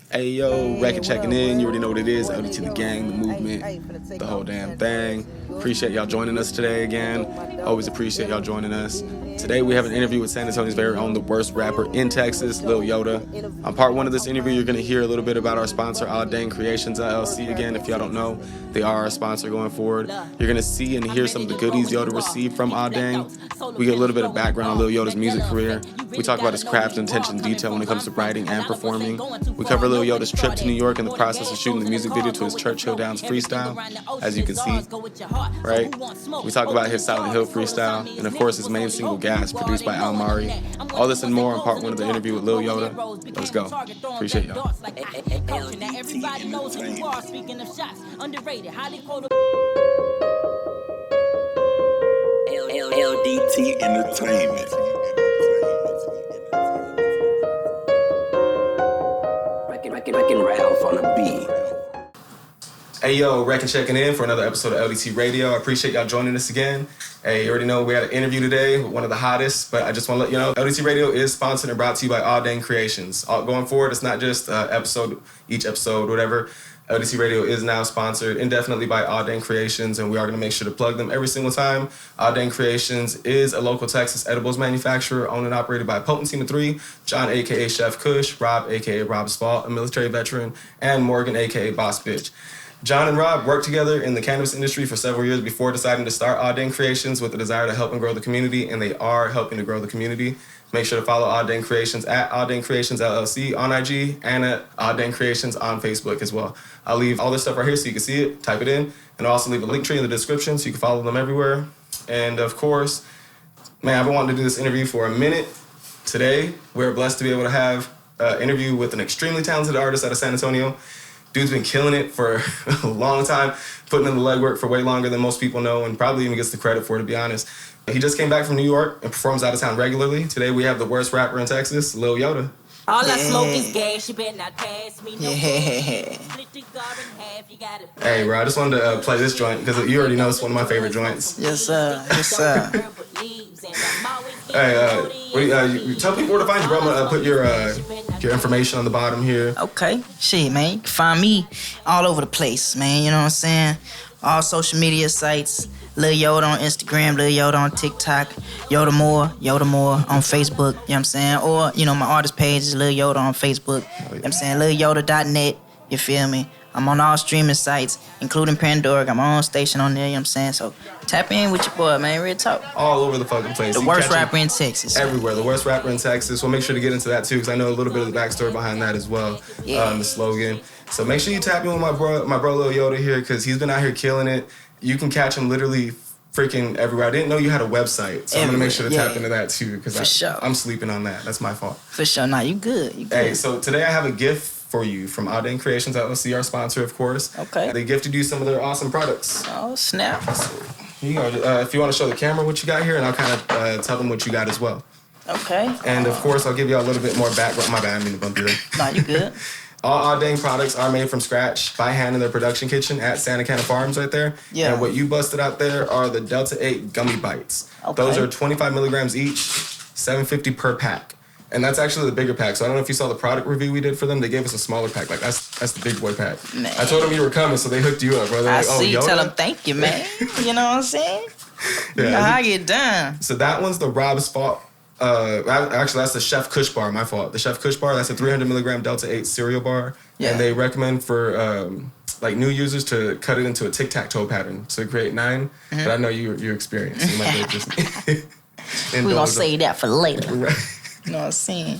Hey yo, Record checking in. You already know what it is. LDT the gang, the movement, the whole damn thing. Appreciate y'all joining us today again. Always appreciate y'all joining us. Today we have an interview with San Antonio's very own, the worst rapper in Texas, Lil Yoda. On part one of this interview, you're going to hear a little bit about our sponsor, Ahh Dang Creations LLC. Again, if y'all don't know, they are our sponsor going forward. You're going to see and hear some of the goodies Yoda received from Ahh Dang. We get a little bit of background on Lil Yoda's music career. We talk about his craft and attention to detail when it comes to writing and performing. We cover Lil Yoda's trip to New York and the process of shooting the music video to his Churchill Downs Freestyle, as you can see, right? We talk about his Silent Hill Freestyle, and of course his main single, Gas, produced by Almari. All this and more on part one of the interview with Lil Yoda. Let's go. Appreciate y'all. LDT Entertainment. Wrecking Ralph on the beat. Hey yo, Record checking in for another episode of LDT Radio. I appreciate y'all joining us again. Hey, you already know we had an interview today with one of the hottest, but I just want to let you know, LDT Radio is sponsored and brought to you by Ahh Dang Creations. Going forward, it's not just each episode, whatever. LDT Radio is now sponsored indefinitely by Ahh Dang Creations, and we are going to make sure to plug them every single time. Ahh Dang Creations is a local Texas edibles manufacturer owned and operated by Potency 3, John, a.k.a. Chef Kush, Rob, a.k.a. Rob's Fault, a military veteran, and Morgan, a.k.a. Boss Bitch. John and Rob worked together in the cannabis industry for several years before deciding to start Ahh Dang Creations with the desire to help and grow the community, and they are helping to grow the community. Make sure to follow Ahh Dang Creations at Ahh Dang Creations LLC on IG and at Ahh Dang Creations on Facebook as well. I'll leave all this stuff right here so you can see it, type it in, and I'll also leave a link tree in the description so you can follow them everywhere. And of course, man, I've been wanting to do this interview for a minute. Today, we're blessed to be able to have an interview with an extremely talented artist out of San Antonio. Dude's been killing it for a long time, putting in the legwork for way longer than most people know, and probably even gets the credit for it, to be honest. He just came back from New York and performs out of town regularly. Today we have the worst rapper in Texas, Lil Yoda. All I smoke is gas, you better not pass me no Hey, bro, I just wanted to play this joint because you already know it's one of my favorite joints. Yes, sir. Yes, sir. Hey, you tell people where to find you, bro. I'm gonna put your information on the bottom here. Okay. Shit, man. You can find me all over the place, man. You know what I'm saying? All social media sites. Lil Yoda on Instagram, Lil Yoda on TikTok, Yoda More on Facebook, you know what I'm saying? Or, you know, my artist page is Lil Yoda on Facebook, you know what I'm saying? LilYoda.net, you feel me? I'm on all streaming sites, including Pandora. Got my own station on there, you know what I'm saying? So tap in with your boy, man. Real talk. All over the fucking place. The worst rapper in Texas. Everywhere. The worst rapper in Texas. We'll make sure to get into that too, because I know a little bit of the backstory behind that as well. Yeah. The slogan. So make sure you tap in with my bro Lil Yoda here, because he's been out here killing it. You can catch him literally freaking everywhere. I didn't know you had a website, so I'm gonna make sure to tap into that too, because I'm sleeping on that. That's my fault. For sure. Nah, you good. You good. Hey, so today I have a gift for you from Ahh Dang Creations LLC, our sponsor, of course. Okay. They gifted you some of their awesome products. Oh, snap. You go, if you want to show the camera what you got here, and I'll kind of tell them what you got as well. Okay. And of course, I'll give you a little bit more background. My bad, I didn't mean to bump you there. Nah, you good. All Ahh Dang products are made from scratch by hand in their production kitchen at Santa Cana Farms right there. Yeah. And what you busted out there are the Delta 8 gummy bites. Okay. Those are 25 milligrams each, $7.50 per pack. And that's actually the bigger pack. So I don't know if you saw the product review we did for them. They gave us a smaller pack. Like, that's the big boy pack. Man. I told them you were coming, so they hooked you up, bro. They're I like, see. Yoda? Tell them thank you, man. You know what I'm saying? Yeah, You know how I get done. So that one's the Rob's Fault. Actually, that's the Chef Kush bar, my fault. The Chef Kush bar, that's a 300 milligram Delta 8 cereal bar. Yeah. And they recommend for like new users to cut it into a tic-tac-toe pattern to create 9. Mm-hmm. But I know you're experienced. You might be just We're going to save that for later. Right. You know what I'm saying?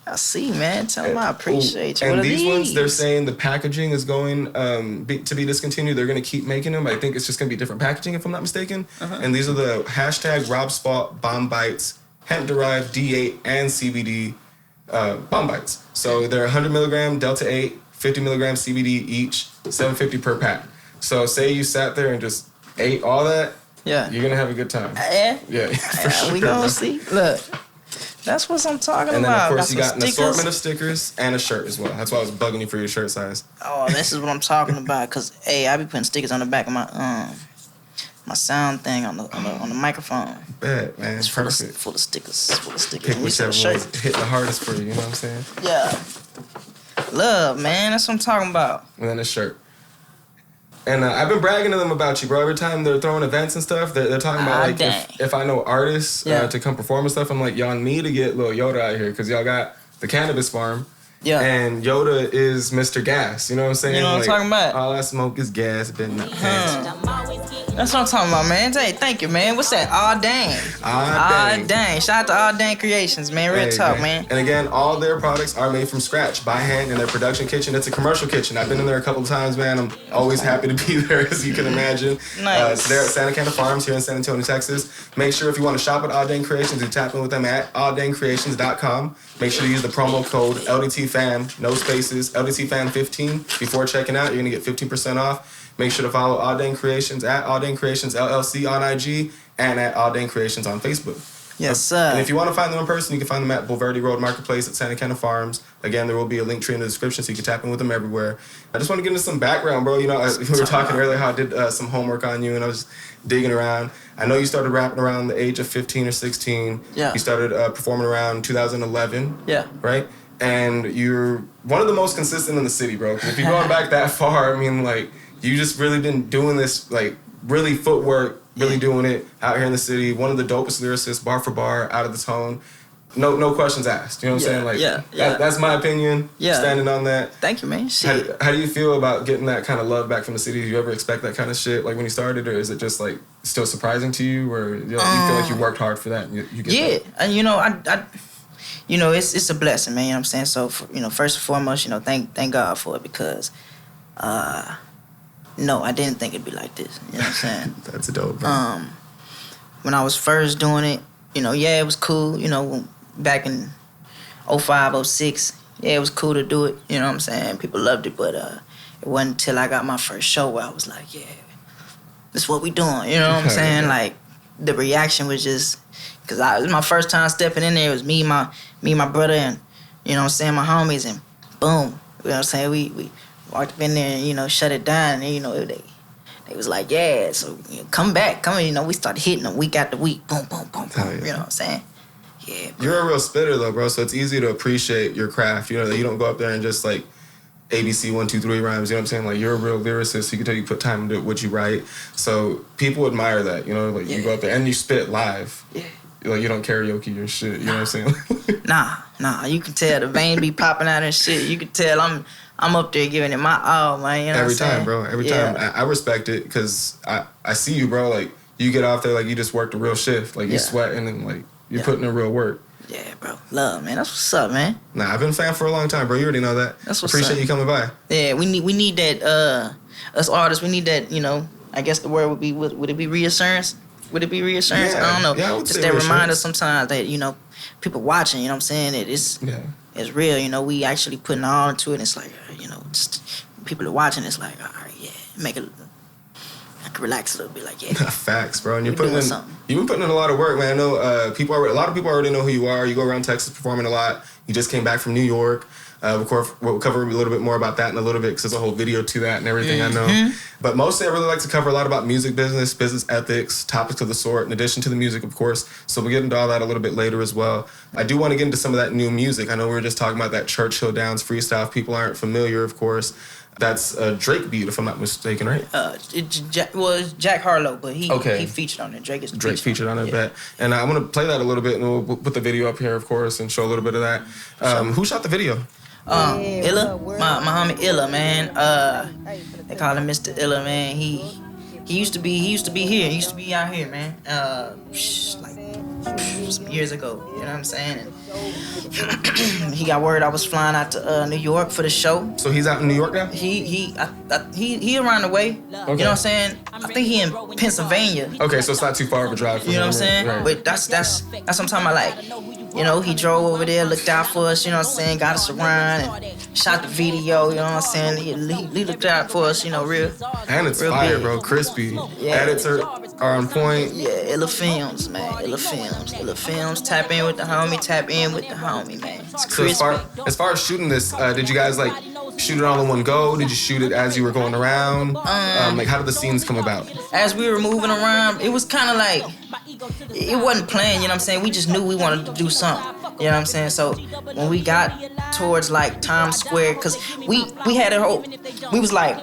I see, man. Tell them I appreciate you. And What are these ones, they're saying the packaging is going to be discontinued. They're going to keep making them. I think it's just going to be different packaging, if I'm not mistaken. And these are the hashtag Rob's Fault Bomb Bites, hemp-derived D8 and CBD bomb bites. So they're 100 milligram Delta 8, 50 milligram CBD each, $7.50 per pack. So say you sat there and just ate all that, Yeah. you're going to have a good time. Yeah. Yeah, for sure. We going to see. Look. That's what I'm talking and then, about. of course, you got an stickers. assortment of stickers and a shirt as well. That's why I was bugging you for your shirt size. Oh, this is what I'm talking about. Cause hey, I be putting stickers on the back of my sound thing on the microphone. Bet, man. It's Perfect. full of stickers. Full of stickers. Pick And you see whichever the one hit the hardest for you. You know what I'm saying? Yeah. Love, man. That's what I'm talking about. And then a shirt. And I've been bragging to them about you, bro. Every time they're throwing events and stuff, they're talking about, like, if I know artists to come perform and stuff, I'm like, y'all need to get Lil Yoda out here because y'all got the cannabis farm. Yeah. And Yoda is Mr. Gas. You know what I'm saying? You know what I'm talking about? All I smoke is gas, but not pants. That's what I'm talking about, man. Hey, thank you, man. What's that? Ahh Dang. Ahh Dang. Shout out to Ahh Dang Creations, man. Real talk, man. And again, all their products are made from scratch, by hand, in their production kitchen. It's a commercial kitchen. I've been in there a couple of times, man. I'm always happy to be there, as you can imagine. Nice. They're at Santa Cana Farms here in San Antonio, Texas. Make sure if you want to shop at Ahh Dang Creations, you tap in with them at ahhdangcreations.com. Make sure you use the promo code LDTFAM, no spaces, LDTFAM15 before checking out. You're going to get 15% off. Make sure to follow Ahh Dang Creations at Ahh Dang Creations LLC on IG and at Ahh Dang Creations on Facebook. Yes, sir. And if you want to find them in person, you can find them at Bulverde Road Marketplace at Santa Cana Farms. Again, there will be a link tree in the description, so you can tap in with them everywhere. I just want to get into some background, bro. You know, we were talking earlier how I did some homework on you, and I was digging around. I know you started rapping around the age of 15 or 16. Yeah. You started performing around 2011. Yeah. Right? And you're one of the most consistent in the city, bro. If you're going back that far, I mean, like, you just really been doing this, like, really footwork, really doing it out here in the city. One of the dopest lyricists, bar for bar, out of the tone. No questions asked. You know what I'm saying? Like, that's my opinion. Yeah. Standing on that. Thank you, man. Shit. How do you feel about getting that kind of love back from the city? Do you ever expect that kind of shit, like, when you started, or is it just, like, still surprising to you, or you feel like you worked hard for that and you get that? And you know, I you know, it's a blessing, man. You know what I'm saying? So, you know, first and foremost, you know, thank God for it, because no, I didn't think it'd be like this. You know what I'm saying? That's dope, bro. When I was first doing it, you know, it was cool. You know, back in 05, 06, it was cool to do it. You know what I'm saying? People loved it, but it wasn't until I got my first show where I was like, this is what we doing. You know what I'm saying? Like, the reaction was just, because it was my first time stepping in there. It was me, my brother, and, you know what I'm saying, my homies, and boom. You know what I'm saying? We walked up in there and, you know, shut it down, and, you know, they was like, so, you know, come back. You know, we started hitting them week after week. Boom, boom, boom, boom. You know what I'm saying? Yeah. Bro. You're a real spitter, though, bro, so it's easy to appreciate your craft. You know, that you don't go up there and just, like, ABC 1, 2, 3 rhymes. You know what I'm saying? Like, you're a real lyricist. You can tell you put time into what you write. So people admire that, you know? Like, you go up there and you spit live. Yeah. Like, you don't karaoke your shit. You know what I'm saying? Nah. You can tell the vein be popping out and shit. You can tell I'm up there giving it my all, man. You know Every time, bro. Every time. I respect it because I see you, bro. Like, you get off there like you just worked a real shift. Like, you sweating and, like, you're putting in real work. Yeah, bro. Love, man. That's what's up, man. Nah, I've been a fan for a long time, bro. You already know that. That's what's Appreciate up. you coming by. Yeah, we need that, us artists, we need that, you know, I guess the word would be, would it be reassurance? Would it be reassurance? Yeah. I don't know. Yeah, I would just say that reassurance. reminder sometimes that, you know, people watching, you know what I'm saying? It's real, you know, we actually putting all into it. It's like, you know, just people are watching, it's like, all right, make it, I can relax a little bit, like, Facts, bro. And you've been putting in a lot of work, man. I know a lot of people already know who you are. You go around Texas performing a lot. You just came back from New York. We'll cover a little bit more about that in a little bit because there's a whole video to that and everything, I know. But mostly I really like to cover a lot about music business ethics, topics of the sort, in addition to the music, of course. So we'll get into all that a little bit later as well. I do want to get into some of that new music. I know we were just talking about that Churchill Downs Freestyle. If people aren't familiar, of course, that's a Drake beat, if I'm not mistaken, right? It's Jack Harlow, but he featured on it. Drake featured on it, bet. And I'm going to play that a little bit, and we'll put the video up here, of course, and show a little bit of that. Who shot the video? Illa, my homie Illa, man. They call him Mr. Illa, man. He used to be here. He used to be out here, man. Like some years ago. You know what I'm saying? And he got word I was flying out to New York for the show. So he's out in New York now? He around the way. Okay. You know what I'm saying? I think he in Pennsylvania. Okay, so it's not too far of a drive for him. You know what I'm saying? Right. But that's what I'm talking about. Like, you know, he drove over there, looked out for us, you know what I'm saying, got us around and shot the video, you know what I'm saying. He looked out for us, you know, real. And it's real fire, big. Bro. Crispy. Yeah. Edits are on point. Yeah, Illa Films, man. Illa Films. Tap in with the homie, man. It's crispy. So as far as shooting this, did you guys, like, shoot it all in one go? Did you shoot it as you were going around? Like, how did the scenes come about? As we were moving around, it was kind of like, it wasn't planned, you know what I'm saying? We just knew we wanted to do something. You know what I'm saying? So when we got towards like Times Square, cause we had a hope. We was like,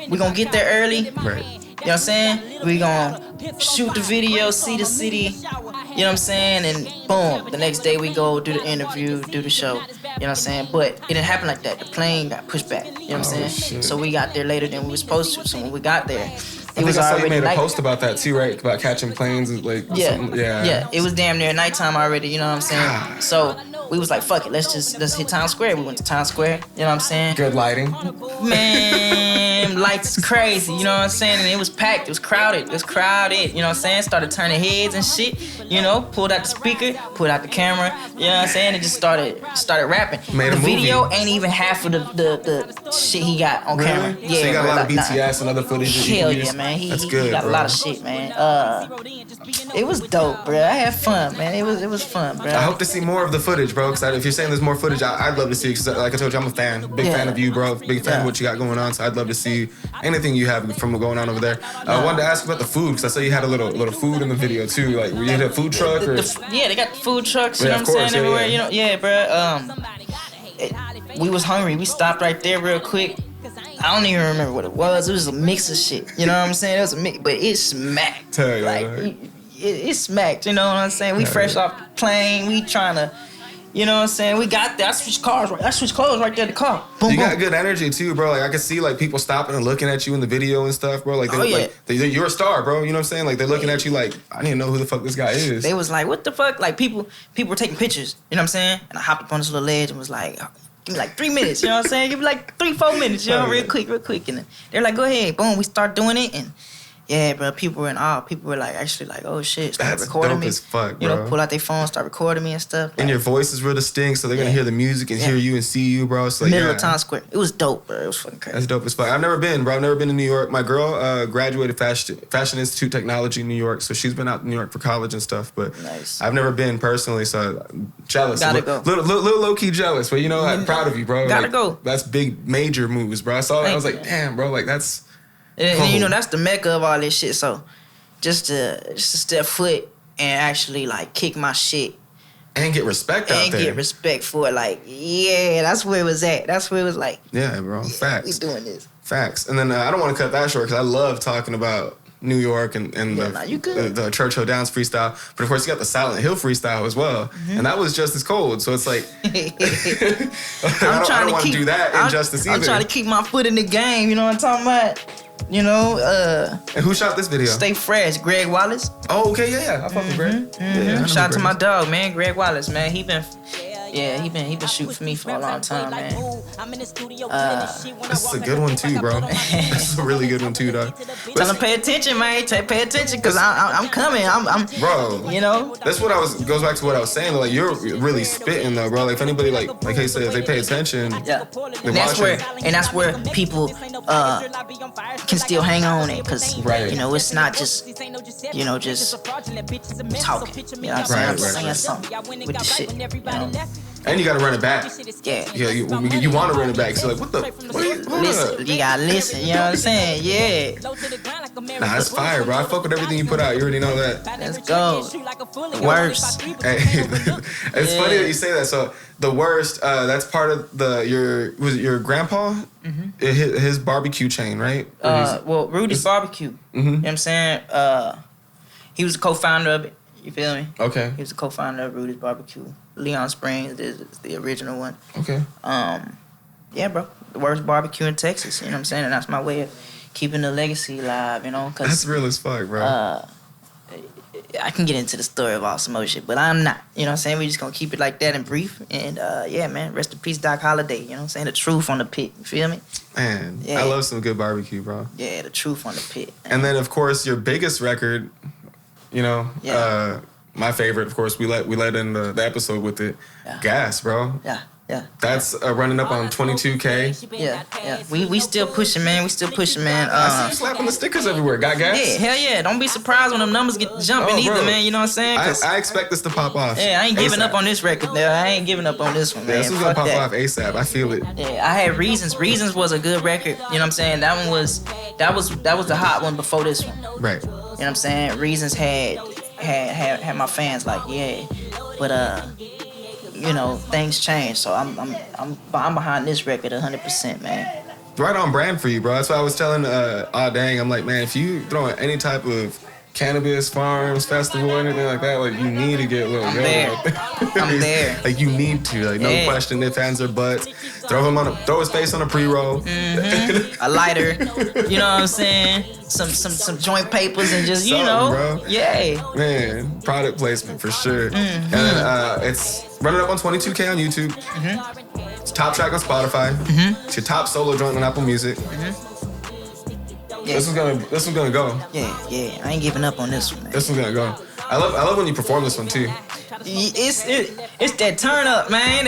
we gonna get there early. Right. You know what I'm saying? We gonna shoot the video, see the city. You know what I'm saying? And boom, the next day we go do the interview, do the show. You know what I'm saying? But it didn't happen like that. The plane got pushed back. You know what I'm saying? Shit. So we got there later than we were supposed to. So when we got there, I think I saw you made a post about that too, right? About catching planes and like something. Yeah. It was damn near nighttime already. You know what I'm saying? So we was like, fuck it, let's hit Times Square. We went to Times Square. You know what I'm saying? Good lighting. Man, lights is crazy. You know what I'm saying? And it was packed. It was crowded. You know what I'm saying? Started turning heads and shit. You know, pulled out the speaker, pulled out the camera. You know what I'm saying? And just started rapping. Made a the video movie. ain't even half of the shit he got on camera. Really? Yeah, So you got a lot of like, BTS and other footage. that you Hell can yeah, use? man. That's He good, got bro. a lot of shit, man. It was dope, bro. I had fun, man. It was fun, bro. I hope to see more of the footage, bro. Because if you're saying there's more footage, I'd love to see. Because like I told you, I'm a fan, big fan of you, bro. Big fan of what you got going on. So I'd love to see anything you have from going on over there. I wanted to ask about the food because I saw you had a little food in the video too. Like, were you at a food truck or? Yeah, they got the food trucks. You Yeah, know of what I'm course, saying? yeah, Everywhere. yeah. You know, yeah, bro. We was hungry. We stopped right there real quick. I don't even remember what it was. It was a mix of shit. You know what I'm saying? It was a mix, but it smacked. Hell yeah, like right. it smacked. You know what I'm saying? We fresh off the plane. We trying to. You know what I'm saying? We got there. I switched clothes right there in the car. Boom, You boom. got good energy too, bro. Like I can see like people stopping and looking at you in the video and stuff, bro. Like, you're a star, bro. You know what I'm saying? Like they're looking at you like I didn't know who the fuck this guy is. They was like, what the fuck? Like people were taking pictures. You know what I'm saying? And I hopped up on this little ledge and was like, give me like 3 minutes. You know what I'm saying? Give me like 3-4 minutes. You know, real quick. And they're like, go ahead. Boom. We start doing it and. Yeah, bro. People were in awe. People were like, actually, like, oh shit, start That's recording dope me. as fuck, you know, bro. pull out their phone, start recording me and stuff. And your voice is real distinct, so they're gonna hear the music and hear you and see you, bro. It's like middle of Times Square. It was dope, bro. It was fucking crazy. That's dope as fuck. I've never been, bro. I've never been to New York. My girl graduated Fashion Institute Technology in New York, so she's been out in New York for college and stuff. But Nice. I've never been personally, so I'm jealous. Gotta go. Little low key jealous, but you know, I'm proud of you, bro. Gotta like, go. That's big, major moves, bro. I saw that. I was Thank like, you. damn, bro. Like that's. And you know, that's the mecca of all this shit. So just to step foot and actually like kick my shit And get respect out and there. get respect for it. Like, yeah, that's where it was at. That's where it was like, Yeah, bro. Facts. we doing this. Facts. And then I don't want to cut that short because I love talking about New York and you good. the Churchill Downs Freestyle. But of course, you got the Silent Hill Freestyle as well. Mm-hmm. And that was just as cold. So it's like, I I'm don't want to do that injustice either. I'm trying to keep my foot in the game. You know what I'm talking about? You know, And who shot this video? stay fresh. Greg Wallace. Oh, okay, yeah. I fuck with Greg. Yeah, I know Shout out to Greg. my dog, man, Greg Wallace, man. He been shooting for me for a long time, man. This is a good one too, bro. This is a really good one too, dog. Tell him pay attention, man. Pay attention, cause I'm coming. I'm Bro, you know. that's what goes back to what I was saying. Like you're really spitting though, bro. Like if anybody like he said, if they pay attention, Yeah. they That's where people can still hang on it, cause Right. you know it's not just talking. You know what I'm saying? I'm Right. saying something with the shit. You know? and you gotta run it back. Yeah. Yeah, you want to run it back. So like, what are you? Hold Listen, up. you gotta listen. You know what I'm saying? Yeah. Nah, that's fire, bro. I fuck with everything you put out. You already know that. Let's go. Worst. Hey, it's funny that you say that. So the worst, that's part of your grandpa, his barbecue chain, right? Well, Rudy's Barbecue. You know what I'm saying? He was the co-founder of it. You feel me? Okay. He was the co-founder of Rudy's Barbecue. Leon Springs is the original one. Okay. Yeah, bro. The worst barbecue in Texas. You know what I'm saying? And that's my way of keeping the legacy alive, you know? Cause, That's real as fuck, bro. I can get into the story of all some other shit, but I'm not. You know what I'm saying? We just gonna keep it like that and brief. And yeah, man, rest in peace, Doc Holliday. You know what I'm saying? The truth on the pit. You feel me? Man, yeah. I love some good barbecue, bro. Yeah, the truth on the pit. And then of course your biggest record, you know, Yeah. my favorite, of course, we let in the episode with it. Yeah. Gas, bro. Yeah. That's running up on 22K. Yeah. We still pushing, man. I see you slapping the stickers everywhere. Got gas? Yeah, hell yeah. Don't be surprised when them numbers get jumping either, bro. man. You know what I'm saying? 'Cause I expect this to pop off. yeah, I ain't giving ASAP. up on this record. I ain't giving up on this one, Yeah, man. this is gonna Fuck pop that. off ASAP. I feel it. Yeah, I had Reasons. Reasons was a good record. You know what I'm saying? That was the hot one before this one. Right. You know what I'm saying? Reasons had my fans like, yeah. But you know, things change. So I'm behind this record 100%, man. Right on brand for you, bro. That's why I was telling Ahh Dang, I'm like, man, if you throwing any type of cannabis farms, festival, anything like that, like you need to get Lil Yoda. I'm there. Like you need to, like no question, if hands or buts. Throw his face on a pre-roll. A lighter, you know what I'm saying? Some joint papers and just, you know, bro. yeah. Man, product placement for sure. And then it's running up on 22K on YouTube. It's top track on Spotify. It's your top solo joint on Apple Music. Yeah. This one's gonna go. Yeah. I ain't giving up on this one, man. This one's gonna go. I love when you perform this one too. It's that turn up, man.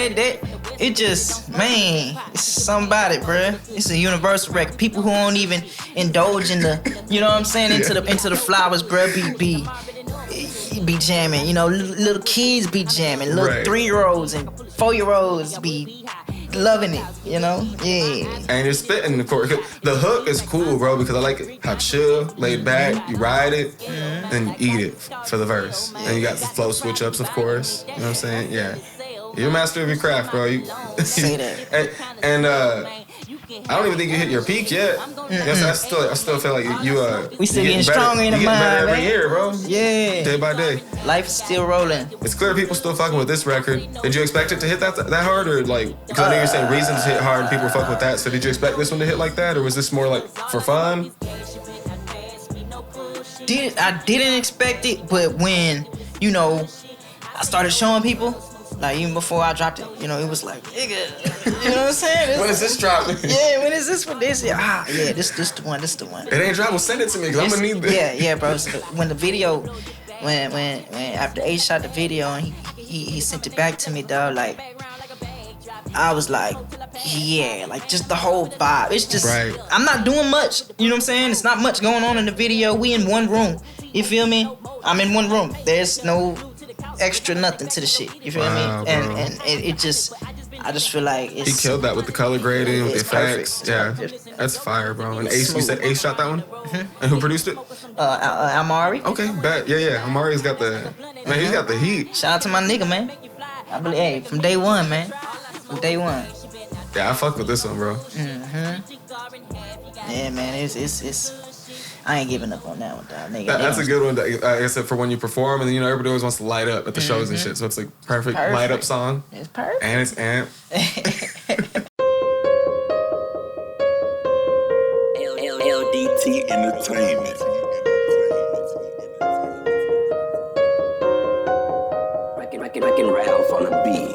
It just, man, it's somebody, bruh. It's a universal record. People who don't even indulge in the, you know what I'm saying, into the flowers, bruh, be jamming. You know, little kids be jamming. Little 3-year-olds and 4-year-olds be loving it, you know? Yeah. And you're spitting the chorus. The hook is cool, bro, because I like it. How chill, laid back, you ride it, then you eat it for the verse. And you got the flow switch ups, of course. You know what I'm saying? Yeah. You're a master of your craft, bro. Say that. And I don't even think you hit your peak yet. Yes, I still feel like you we still getting stronger in the mind, better every man. year, bro. Yeah. Day by day. Life is still rolling. It's clear people still fucking with this record. Did you expect it to hit that hard, or like? Because I know you're saying Reasons hit hard and people were fucking with that. So did you expect this one to hit like that, or was this more like for fun? I didn't expect it, but when, you know, I started showing people, like even before I dropped it, you know, it was like, nigga, you know what I'm saying? When is this dropping? Yeah, when is this for this? Yeah, this the one. It ain't dropped. Well, send it to me, because I'm gonna need this. Yeah, bro. So when the video, when after A shot the video and he sent it back to me, dog, like, I was like, yeah, like just the whole vibe. It's just, right. I'm not doing much. You know what I'm saying? It's not much going on in the video. We in one room. You feel me? I'm in one room. There's no extra nothing to the shit. You feel me? And it just, I just feel like it's... He killed that with the color grading, with the effects. Perfect. Yeah, that's fire, bro. And Ace, you said Ace shot that one? And who produced it? Almari. Okay, bet. Yeah. Almari's got the... Man, he's got the heat. Shout out to my nigga, man. I believe, hey, from day one, man. From day one. Yeah, I fuck with this one, bro. Yeah, man, it's I ain't giving up on that one, dog. Nigga, That's a good one. Like I said, for when you perform, and you know everybody always wants to light up at the shows and shit. So it's like perfect light up song. It's perfect. And it's amp. LDT Entertainment. Wrecking Ralph on the beat.